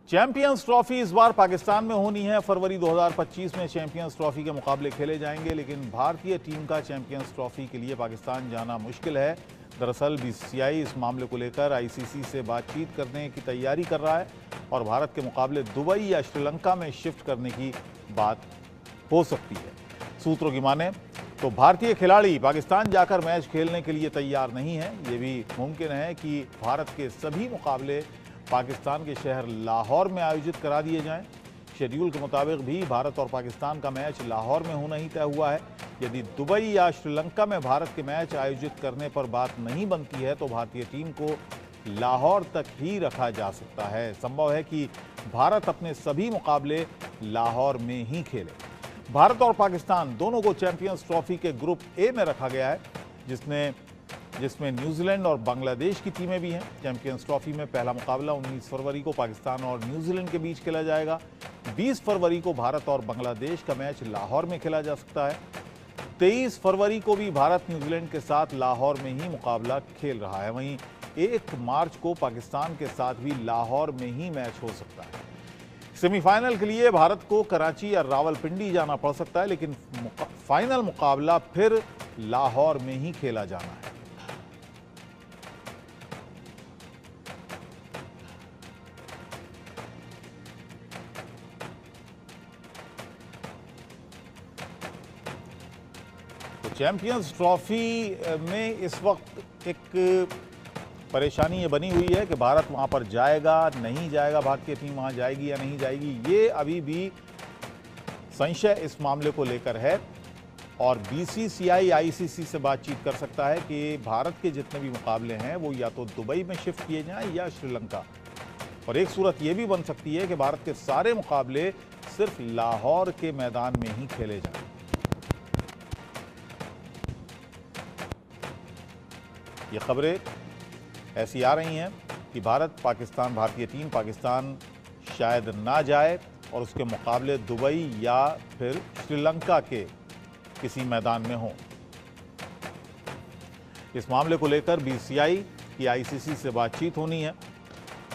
Champions trophy इस बार पाकिस्तान में होनी है। फरवरी 2025 में चैंपियंस ट्रॉफी के मुकाबले खेले जाएंगे, लेकिन भारतीय टीम का चैंपियंस ट्रॉफी के लिए पाकिस्तान जाना मुश्किल है। दरअसल बीसीसीआई इस मामले को लेकर आईसीसी से बातचीत करने की तैयारी कर रहा है और भारत के मुकाबले दुबई या श्रीलंका में शिफ्ट करने की बात हो सकती है। सूत्रों की माने तो भारतीय खिलाड़ी पाकिस्तान जाकर मैच खेलने के लिए तैयार नहीं है। ये भी मुमकिन है कि भारत के सभी मुकाबले पाकिस्तान के शहर लाहौर में आयोजित करा दिए जाएं। शेड्यूल के मुताबिक भी भारत और पाकिस्तान का मैच लाहौर में होना ही तय हुआ है। यदि दुबई या श्रीलंका में भारत के मैच आयोजित करने पर बात नहीं बनती है तो भारतीय टीम को लाहौर तक ही रखा जा सकता है। संभव है कि भारत अपने सभी मुकाबले लाहौर में ही खेले। भारत और पाकिस्तान दोनों को चैंपियंस ट्रॉफी के ग्रुप ए में रखा गया है, जिसमें न्यूजीलैंड और बांग्लादेश की टीमें भी हैं। चैंपियंस ट्रॉफी में पहला मुकाबला 19 फरवरी को पाकिस्तान और न्यूजीलैंड के बीच खेला जाएगा। 20 फरवरी को भारत और बांग्लादेश का मैच लाहौर में खेला जा सकता है। 23 फरवरी को भी भारत न्यूजीलैंड के साथ लाहौर में ही मुकाबला खेल रहा है। वहीं 1 मार्च को पाकिस्तान के साथ भी लाहौर में ही मैच हो सकता है। सेमीफाइनल के लिए भारत को कराची या रावलपिंडी जाना पड़ सकता है, लेकिन फाइनल मुकाबला फिर लाहौर में ही खेला जाना है। तो चैंपियंस ट्रॉफी में इस वक्त एक परेशानी ये बनी हुई है कि भारत वहां पर जाएगा नहीं जाएगा, भारतीय टीम वहां जाएगी या नहीं जाएगी, ये अभी भी संशय इस मामले को लेकर है। और बीसीसीआई आईसीसी से बातचीत कर सकता है कि भारत के जितने भी मुकाबले हैं वो या तो दुबई में शिफ्ट किए जाएं या श्रीलंका। और एक सूरत ये भी बन सकती है कि भारत के सारे मुकाबले सिर्फ लाहौर के मैदान में ही खेले जाएं। ये खबरें ऐसी आ रही हैं कि भारतीय टीम पाकिस्तान शायद ना जाए और उसके मुकाबले दुबई या फिर श्रीलंका के किसी मैदान में हो। इस मामले को लेकर बीसीसीआई की आईसीसी से बातचीत होनी है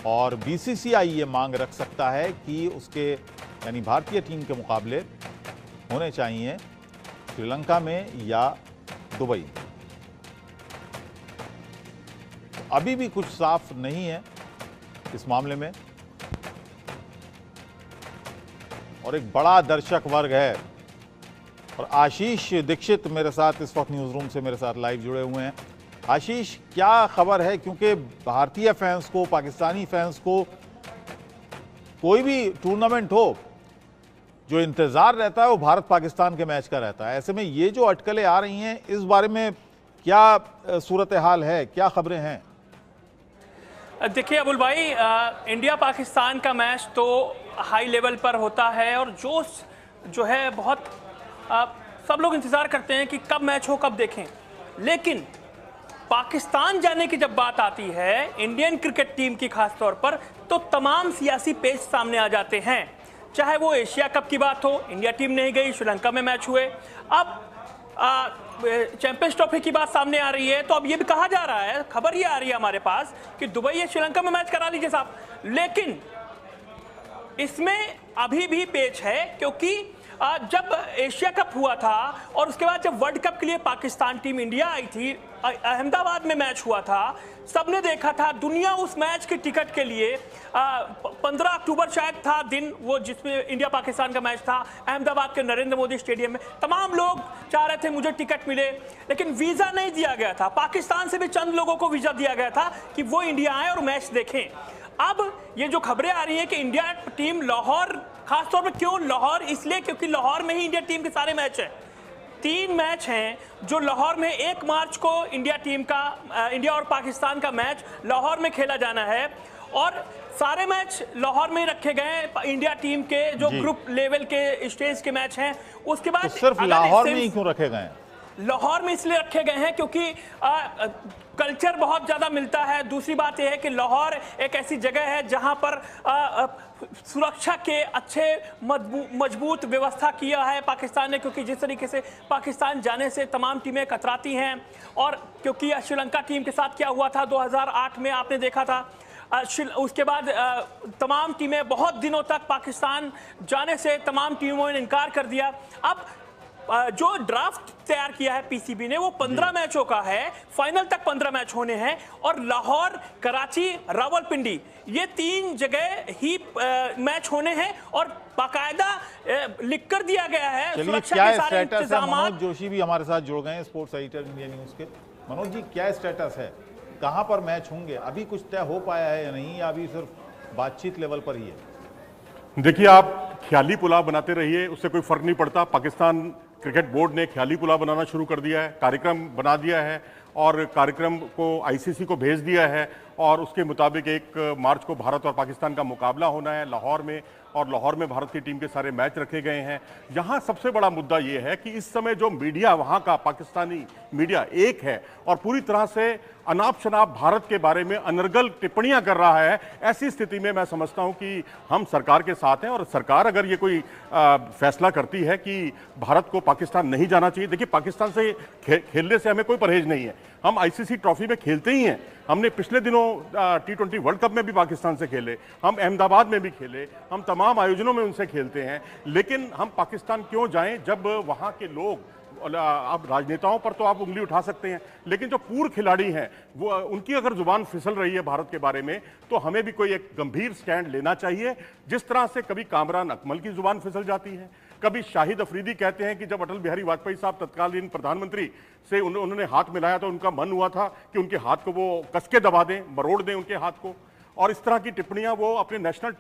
और बीसीसीआई ये मांग रख सकता है कि उसके यानी भारतीय टीम के मुकाबले होने चाहिए श्रीलंका में या दुबई में। अभी भी कुछ साफ नहीं है इस मामले में और एक बड़ा दर्शक वर्ग है। और आशीष दीक्षित मेरे साथ इस वक्त न्यूज़ रूम से मेरे साथ लाइव जुड़े हुए हैं। आशीष, क्या खबर है? क्योंकि भारतीय फैंस को, पाकिस्तानी फैंस को कोई भी टूर्नामेंट हो, जो इंतज़ार रहता है वो भारत पाकिस्तान के मैच का रहता है। ऐसे में ये जो अटकलें आ रही हैं, इस बारे में क्या सूरत हाल है, क्या खबरें हैं? देखिए अबुल भाई, इंडिया पाकिस्तान का मैच तो हाई लेवल पर होता है और जोश जो है बहुत सब लोग इंतज़ार करते हैं कि कब मैच हो, कब देखें। लेकिन पाकिस्तान जाने की जब बात आती है इंडियन क्रिकेट टीम की खास तौर पर, तो तमाम सियासी पेच सामने आ जाते हैं। चाहे वो एशिया कप की बात हो, इंडिया टीम नहीं गई, श्रीलंका में मैच हुए, अब चैंपियंस ट्रॉफी की बात सामने आ रही है, तो अब ये भी कहा जा रहा है, खबर ये आ रही है हमारे पास कि दुबई या श्रीलंका में मैच करा लीजिए साहब। लेकिन इसमें अभी भी पेच है, क्योंकि जब एशिया कप हुआ था और उसके बाद जब वर्ल्ड कप के लिए पाकिस्तान टीम इंडिया आई थी, अहमदाबाद में मैच हुआ था, सबने देखा था, दुनिया उस मैच के टिकट के लिए 15 अक्टूबर शायद था दिन वो जिसमें इंडिया पाकिस्तान का मैच था, अहमदाबाद के नरेंद्र मोदी स्टेडियम में तमाम लोग चाह रहे थे मुझे टिकट मिले, लेकिन वीज़ा नहीं दिया गया था। पाकिस्तान से भी चंद लोगों को वीज़ा दिया गया था कि वो इंडिया आए और मैच देखें। अब ये जो खबरें आ रही हैं कि इंडिया टीम लाहौर, खासतौर पर क्यों लाहौर, इसलिए क्योंकि लाहौर में ही इंडिया टीम के सारे मैच हैं। 3 मैच हैं जो लाहौर में 1 मार्च को इंडिया और पाकिस्तान का मैच लाहौर में खेला जाना है और सारे मैच लाहौर में रखे गए हैं इंडिया टीम के जो ग्रुप लेवल के स्टेज के मैच हैं। उसके बाद तो सिर्फ लाहौर में ही क्यों रखे गए हैं? लाहौर में इसलिए रखे गए हैं क्योंकि कल्चर बहुत ज़्यादा मिलता है। दूसरी बात यह है कि लाहौर एक ऐसी जगह है जहां पर सुरक्षा के अच्छे मजबूत व्यवस्था किया है पाकिस्तान ने, क्योंकि जिस तरीके से पाकिस्तान जाने से तमाम टीमें कतराती हैं। और क्योंकि श्रीलंका टीम के साथ क्या हुआ था 2008 में आपने देखा था, उसके बाद तमाम टीमें बहुत दिनों तक पाकिस्तान जाने से तमाम टीमों ने इनकार कर दिया। अब जो ड्राफ्ट तैयार किया है पीसीबी ने वो 15 मैचों का है, फाइनल तक 15 मैच होने हैं और लाहौर, कराची, रावलपिंडी ये 3 जगह ही मैच होने हैं और बाकायदा लिख कर दिया गया है सुरक्षा के सारे इंतजाम। मनोज जोशी भी हमारे साथ जुड़ गए हैं, स्पोर्ट्स एडिटर इंडिया न्यूज के। मनोज जी, क्या स्टेटस है, कहां पर मैच होंगे, अभी कुछ तय हो पाया है या नहीं, या अभी सिर्फ बातचीत लेवल पर ही है? देखिए, आप ख्याली पुलाव बनाते रहिए, उससे कोई फर्क नहीं पड़ता। पाकिस्तान क्रिकेट बोर्ड ने ख्याली पुलाव बनाना शुरू कर दिया है, कार्यक्रम बना दिया है और कार्यक्रम को आईसीसी को भेज दिया है और उसके मुताबिक 1 मार्च को भारत और पाकिस्तान का मुकाबला होना है लाहौर में, और लाहौर में भारत की टीम के सारे मैच रखे गए हैं। यहाँ सबसे बड़ा मुद्दा ये है कि इस समय जो मीडिया वहाँ का पाकिस्तानी मीडिया एक है और पूरी तरह से अनाप शनाप भारत के बारे में अनर्गल टिप्पणियां कर रहा है। ऐसी स्थिति में मैं समझता हूं कि हम सरकार के साथ हैं और सरकार अगर ये कोई फैसला करती है कि भारत को पाकिस्तान नहीं जाना चाहिए, देखिए पाकिस्तान से खेलने से हमें कोई परहेज नहीं है, हम आईसीसी ट्रॉफी में खेलते ही हैं। हमने पिछले दिनों T20 वर्ल्ड कप में भी पाकिस्तान से खेले, हम अहमदाबाद में भी खेले, हम तमाम आयोजनों में उनसे खेलते हैं। लेकिन हम पाकिस्तान क्यों जाएं जब वहाँ के लोग, आप राजनेताओं पर तो आप उंगली उठा सकते हैं, लेकिन जो पूर्व खिलाड़ी हैं वो, उनकी अगर जुबान फिसल रही है भारत के बारे में, तो हमें भी कोई एक गंभीर स्टैंड लेना चाहिए। जिस तरह से कभी कामरान अकमल की जुबान फिसल जाती है, कभी शाहिद अफरीदी कहते हैं कि जब अटल बिहारी वाजपेयी साहब तत्कालीन प्रधानमंत्री से उन्होंने हाथ मिलाया तो उनका मन हुआ था कि उनके हाथ को वो कस के दबा दें, मरोड़ दें उनके हाथ को, और इस तरह की टिप्पणियां वो अपने नेशनल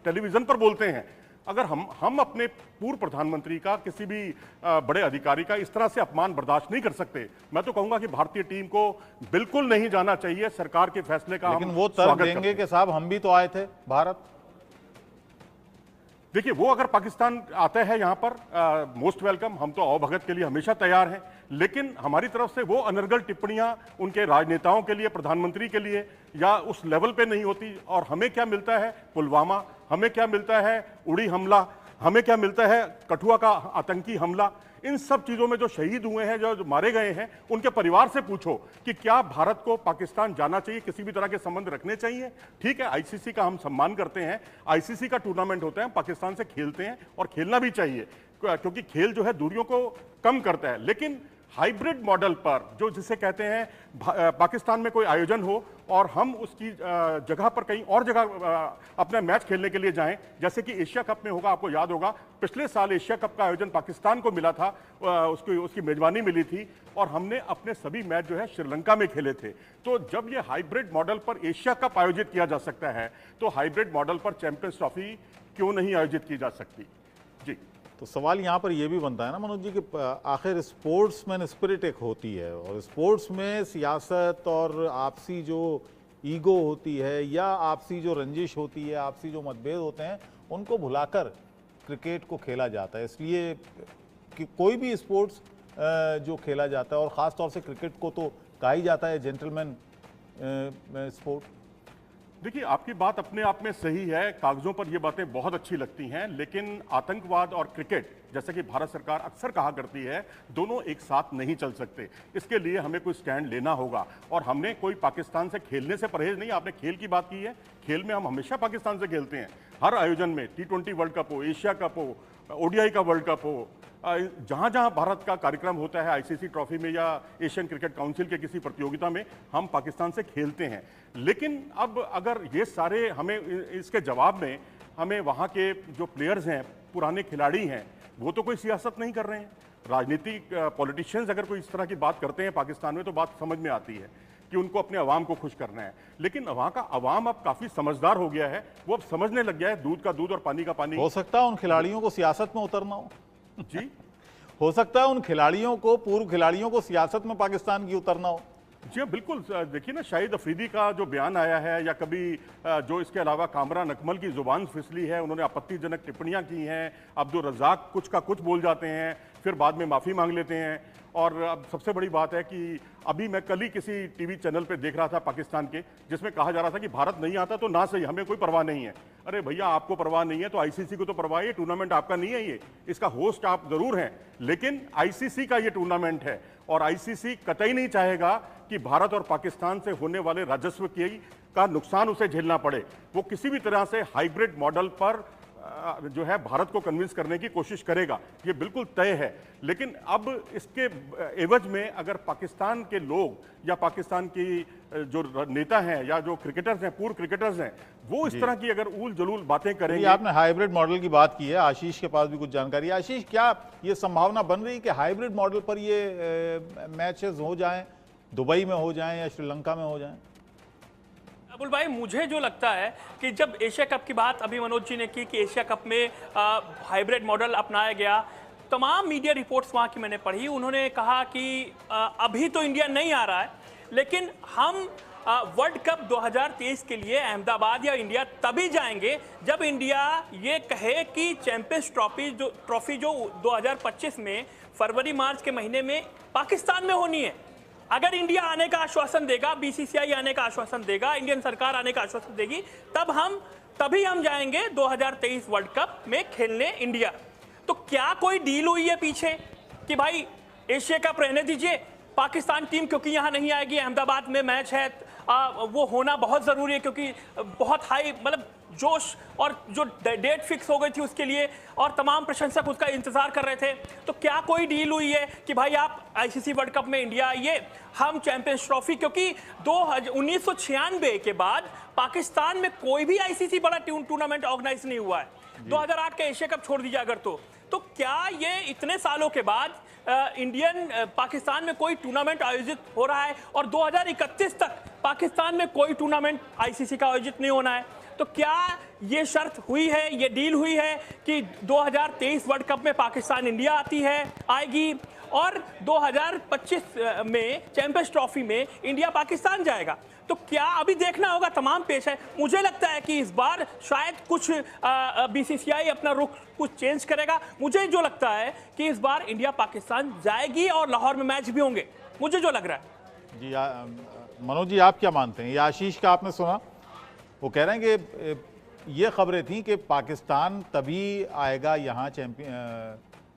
टेलीविजन पर बोलते हैं। अगर हम अपने पूर्व प्रधानमंत्री का, किसी भी बड़े अधिकारी का इस तरह से अपमान बर्दाश्त नहीं कर सकते। मैं तो कहूंगा कि भारतीय टीम को बिल्कुल नहीं जाना चाहिए। सरकार के फैसले का लेकिन वो तर्क देंगे कि साहब हम भी तो आए थे भारत। देखिए, वो अगर पाकिस्तान आता है यहाँ पर, मोस्ट वेलकम, हम तो आओ भगत के लिए हमेशा तैयार हैं। लेकिन हमारी तरफ से वो अनर्गल टिप्पणियां उनके राजनेताओं के लिए, प्रधानमंत्री के लिए या उस लेवल पे नहीं होती। और हमें क्या मिलता है पुलवामा, हमें क्या मिलता है उड़ी हमला, हमें क्या मिलता है कठुआ का आतंकी हमला। इन सब चीजों में जो शहीद हुए हैं, जो मारे गए हैं, उनके परिवार से पूछो कि क्या भारत को पाकिस्तान जाना चाहिए, किसी भी तरह के संबंध रखने चाहिए। ठीक है, आईसीसी का हम सम्मान करते हैं, आईसीसी का टूर्नामेंट होता है, हम पाकिस्तान से खेलते हैं और खेलना भी चाहिए, क्योंकि खेल जो है दूरियों को कम करता है। लेकिन हाइब्रिड मॉडल पर, जो जिसे कहते हैं पाकिस्तान में कोई आयोजन हो और हम उसकी जगह पर कहीं और जगह अपना मैच खेलने के लिए जाएं, जैसे कि एशिया कप में होगा। आपको याद होगा पिछले साल एशिया कप का आयोजन पाकिस्तान को मिला था, उसकी मेजबानी मिली थी और हमने अपने सभी मैच जो है श्रीलंका में खेले थे। तो जब ये हाइब्रिड मॉडल पर एशिया कप आयोजित किया जा सकता है, तो हाइब्रिड मॉडल पर चैंपियंस ट्रॉफी क्यों नहीं आयोजित की जा सकती। जी, तो सवाल यहाँ पर यह भी बनता है ना मनोज जी कि आखिर स्पोर्ट्समैन स्पिरिट एक होती है और स्पोर्ट्स में सियासत और आपसी जो ईगो होती है या आपसी जो रंजिश होती है, आपसी जो मतभेद होते हैं, उनको भुलाकर क्रिकेट को खेला जाता है। इसलिए कि कोई भी स्पोर्ट्स जो खेला जाता है, और ख़ास तौर से क्रिकेट को तो कहा ही जाता है जेंटलमैन स्पोर्ट। देखिए, आपकी बात अपने आप में सही है, कागजों पर ये बातें बहुत अच्छी लगती हैं, लेकिन आतंकवाद और क्रिकेट, जैसा कि भारत सरकार अक्सर कहा करती है, दोनों एक साथ नहीं चल सकते। इसके लिए हमें कोई स्टैंड लेना होगा और हमने कोई पाकिस्तान से खेलने से परहेज नहीं। आपने खेल की बात की है, खेल में हम हमेशा पाकिस्तान से खेलते हैं, हर आयोजन में, T20 वर्ल्ड कप हो, एशिया कप हो, ODI का वर्ल्ड कप हो, जहां जहां भारत का कार्यक्रम होता है आईसीसी ट्रॉफी में या एशियन क्रिकेट काउंसिल के किसी प्रतियोगिता में, हम पाकिस्तान से खेलते हैं। लेकिन अब अगर ये सारे, हमें इसके जवाब में हमें वहाँ के जो प्लेयर्स हैं, पुराने खिलाड़ी हैं, वो तो कोई सियासत नहीं कर रहे हैं। राजनीतिक पॉलिटिशियंस अगर कोई इस तरह की बात करते हैं पाकिस्तान में, तो बात समझ में आती है कि उनको अपने अवाम को खुश करना है। लेकिन वहाँ का अवाम अब काफ़ी समझदार हो गया है, वो अब समझने लग गया है दूध का दूध और पानी का पानी। हो सकता है उन खिलाड़ियों को सियासत में उतरना हो। जी, हो सकता है उन खिलाड़ियों को, पूर्व खिलाड़ियों को सियासत में पाकिस्तान की उतरना हो। जी हाँ, बिल्कुल। देखिए ना, शाहिद अफरीदी का जो बयान आया है, या कभी जो इसके अलावा कामरान अकमल की जुबान फिसली है, उन्होंने आपत्तिजनक टिप्पणियां की हैं, अब्दुल रज़ाक कुछ का कुछ बोल जाते हैं, फिर बाद में माफ़ी मांग लेते हैं। और अब सबसे बड़ी बात है कि अभी मैं कल ही किसी टीवी चैनल पे देख रहा था पाकिस्तान के, जिसमें कहा जा रहा था कि भारत नहीं आता तो ना सही, हमें कोई परवाह नहीं है। अरे भैया, आपको परवाह नहीं है तो आईसीसी को तो परवाह है, टूर्नामेंट आपका नहीं है, ये इसका होस्ट आप जरूर हैं, लेकिन आईसीसी का ये टूर्नामेंट है और आईसीसी कतई नहीं चाहेगा कि भारत और पाकिस्तान से होने वाले राजस्व का नुकसान उसे झेलना पड़े। वो किसी भी तरह से हाइब्रिड मॉडल पर जो है भारत को कन्विंस करने की कोशिश करेगा, ये बिल्कुल तय है। लेकिन अब इसके एवज में अगर पाकिस्तान के लोग या पाकिस्तान की जो नेता हैं या जो क्रिकेटर्स हैं, पूर्व क्रिकेटर्स हैं, वो इस तरह की अगर ऊल जलूल बातें करेंगे। आपने हाइब्रिड मॉडल की बात की है, आशीष के पास भी कुछ जानकारी है। आशीष, क्या ये संभावना बन रही है कि हाइब्रिड मॉडल पर ये मैचेस हो जाएं, दुबई में हो जाएं या श्रीलंका में हो जाएं? अबुल भाई, मुझे जो लगता है कि जब एशिया कप की बात अभी मनोज जी ने की कि एशिया कप में हाइब्रिड मॉडल अपनाया गया, तमाम मीडिया रिपोर्ट्स वहाँ की मैंने पढ़ी, उन्होंने कहा कि अभी तो इंडिया नहीं आ रहा है, लेकिन हम वर्ल्ड कप 2023 के लिए अहमदाबाद या इंडिया तभी जाएंगे जब इंडिया ये कहे कि चैंपियंस ट्रॉफी जो 2025 में फरवरी मार्च के महीने में पाकिस्तान में होनी है। अगर इंडिया आने का आश्वासन देगा, बीसीसीआई आने का आश्वासन देगा, इंडियन सरकार आने का आश्वासन देगी, तभी हम जाएंगे 2023 वर्ल्ड कप में खेलने इंडिया। तो क्या कोई डील हुई है पीछे कि भाई एशिया कप रहने दीजिए, पाकिस्तान टीम क्योंकि यहां नहीं आएगी, अहमदाबाद में मैच है, वो होना बहुत जरूरी है क्योंकि बहुत हाई मतलब जोश और जो डेट फिक्स हो गई थी उसके लिए और तमाम प्रशंसक उसका इंतजार कर रहे थे। तो क्या कोई डील हुई है कि भाई आप आईसीसी वर्ल्ड कप में इंडिया आइए, हम चैंपियंस ट्रॉफी, क्योंकि 1996 के बाद पाकिस्तान में कोई भी आईसीसी बड़ा टूर्नामेंट ऑर्गेनाइज नहीं हुआ है। 2008 का एशिया कप छोड़ दीजिए अगर, तो क्या ये इतने सालों के बाद इंडियन पाकिस्तान में कोई टूर्नामेंट आयोजित हो रहा है और 2031 तक पाकिस्तान में कोई टूर्नामेंट आईसीसी का आयोजित नहीं होना है? तो क्या ये शर्त हुई है, ये डील हुई है कि 2023 वर्ल्ड कप में पाकिस्तान इंडिया आएगी और 2025 में चैंपियंस ट्रॉफी में इंडिया पाकिस्तान जाएगा? तो क्या अभी देखना होगा, तमाम पेश है। मुझे लगता है कि इस बार शायद कुछ बीसीसीआई अपना रुख कुछ चेंज करेगा। मुझे जो लगता है कि इस बार इंडिया पाकिस्तान जाएगी और लाहौर में मैच भी होंगे, मुझे जो लग रहा है। जी मनोज जी, आप क्या मानते हैं? ये आशीष का आपने सुना, वो कह रहे हैं कि ये खबरें थी कि पाकिस्तान तभी आएगा यहाँ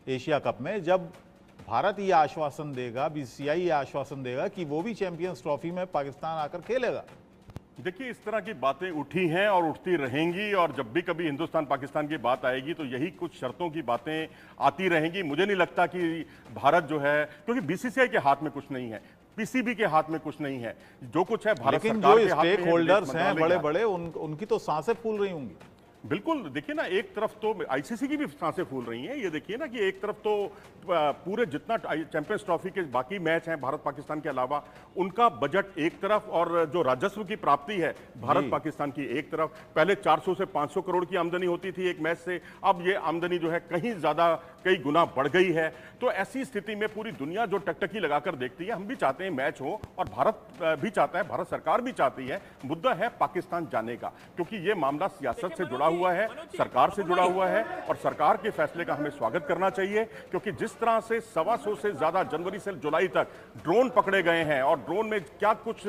एशिया कप में जब भारत ये आश्वासन देगा, बीसीसीआई ये आश्वासन देगा कि वो भी चैंपियंस ट्रॉफी में पाकिस्तान आकर खेलेगा। देखिए, इस तरह की बातें उठी हैं और उठती रहेंगी और जब भी कभी हिंदुस्तान पाकिस्तान की बात आएगी तो यही कुछ शर्तों की बातें आती रहेंगी। मुझे नहीं लगता कि भारत जो है, क्योंकि बीसीसीआई के हाथ में कुछ नहीं है, पीसीबी के हाथ में कुछ नहीं है, जो कुछ है भारत सरकार के हाथ में है। लेकिन जो स्टेक होल्डर्स हैं बड़े बड़े, उनकी तो सांसें फूल रही होंगी। बिल्कुल, देखिए ना, एक तरफ तो आईसीसी की भी सांसें फूल रही हैं। ये देखिए ना कि एक तरफ तो पूरे जितना चैंपियंस ट्रॉफी के बाकी मैच हैं भारत पाकिस्तान के अलावा, उनका बजट एक तरफ और जो राजस्व की प्राप्ति है भारत पाकिस्तान की एक तरफ। पहले 400 से 500 करोड़ की आमदनी होती थी एक मैच से, अब ये आमदनी जो है कहीं ज्यादा, कई गुना बढ़ गई है। तो ऐसी स्थिति में पूरी दुनिया जो टकटकी लगाकर देखती है, हम भी चाहते हैं मैच हो और भारत भी चाहता है, भारत सरकार भी चाहती है। मुद्दा है पाकिस्तान जाने का, क्योंकि ये मामला सियासत से जुड़ा हुआ है, सरकार से जुड़ा हुआ है और सरकार के फैसले का हमें स्वागत करना चाहिए। क्योंकि जिस तरह से 125 से ज्यादा जनवरी से जुलाई तक ड्रोन पकड़े गए हैं और ड्रोन में क्या कुछ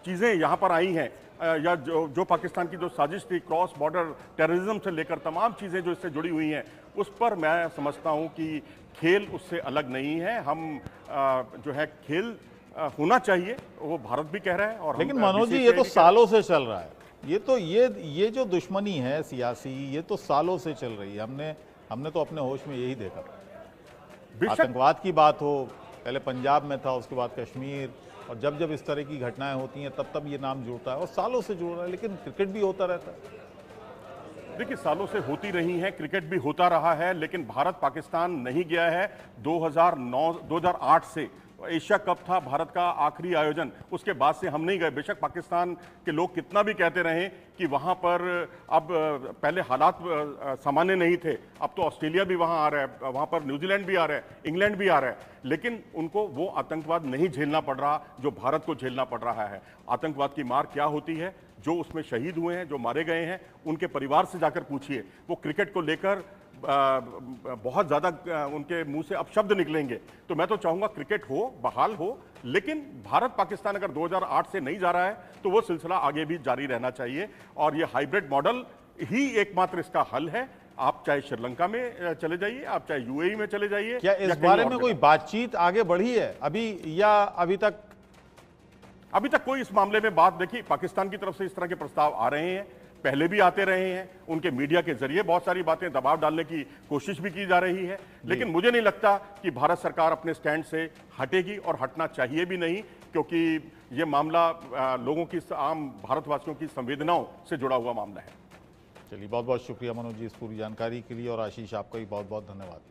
चीजें यहां पर आई हैं, या जो पाकिस्तान की जो साजिश थी, क्रॉस बॉर्डर टेररिज्म से लेकर तमाम चीजें जो इससे जुड़ी हुई हैं, उस पर मैं समझता हूं कि खेल उससे अलग नहीं है। हम जो है खेल होना चाहिए, वो भारत भी कह रहा है। और लेकिन मनोज जी, ये तो सालों से चल रहा है, ये जो दुश्मनी है सियासी, ये तो सालों से चल रही है। हमने तो अपने होश में यही देखा। आतंकवाद की बात हो, पहले पंजाब में था, उसके बाद कश्मीर, और जब इस तरह की घटनाएं होती हैं तब ये नाम जुड़ता है और सालों से जुड़ रहा है। लेकिन क्रिकेट भी होता रहता है। देखिए, सालों से होती रही है, क्रिकेट भी होता रहा है, लेकिन भारत पाकिस्तान नहीं गया है। 2008 से एशिया कप था भारत का आखिरी आयोजन, उसके बाद से हम नहीं गए। बेशक पाकिस्तान के लोग कितना भी कहते रहे कि वहां पर अब पहले हालात सामान्य नहीं थे, अब तो ऑस्ट्रेलिया भी वहां आ रहा है, वहां पर न्यूजीलैंड भी आ रहा है, इंग्लैंड भी आ रहा है, लेकिन उनको वो आतंकवाद नहीं झेलना पड़ रहा जो भारत को झेलना पड़ रहा है। आतंकवाद की मार क्या होती है, जो उसमें शहीद हुए हैं, जो मारे गए हैं, उनके परिवार से जाकर पूछिए। वो क्रिकेट को लेकर बहुत ज़्यादा उनके मुंह से अपशब्द निकलेंगे। तो मैं तो चाहूँगा क्रिकेट हो, बहाल हो, लेकिन भारत पाकिस्तान अगर 2008 से नहीं जा रहा है तो वो सिलसिला आगे भी जारी रहना चाहिए और ये हाइब्रिड मॉडल ही एकमात्र इसका हल है। आप चाहे श्रीलंका में चले जाइए, आप चाहे यूएई में चले जाइए। क्या इस बारे में कोई बातचीत आगे बढ़ी है अभी, या अभी तक कोई इस मामले में बात? देखिए, पाकिस्तान की तरफ से इस तरह के प्रस्ताव आ रहे हैं, पहले भी आते रहे हैं, उनके मीडिया के जरिए बहुत सारी बातें दबाव डालने की कोशिश भी की जा रही है, लेकिन मुझे नहीं लगता कि भारत सरकार अपने स्टैंड से हटेगी और हटना चाहिए भी नहीं, क्योंकि यह मामला लोगों की, आम भारतवासियों की संवेदनाओं से जुड़ा हुआ मामला है। चलिए, बहुत बहुत शुक्रिया मनोज जी इस पूरी जानकारी के लिए, और आशीष आपका भी बहुत बहुत धन्यवाद।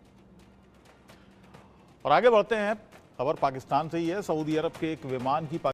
और आगे बढ़ते हैं, खबर पाकिस्तान से ही है। सऊदी अरब के एक विमान की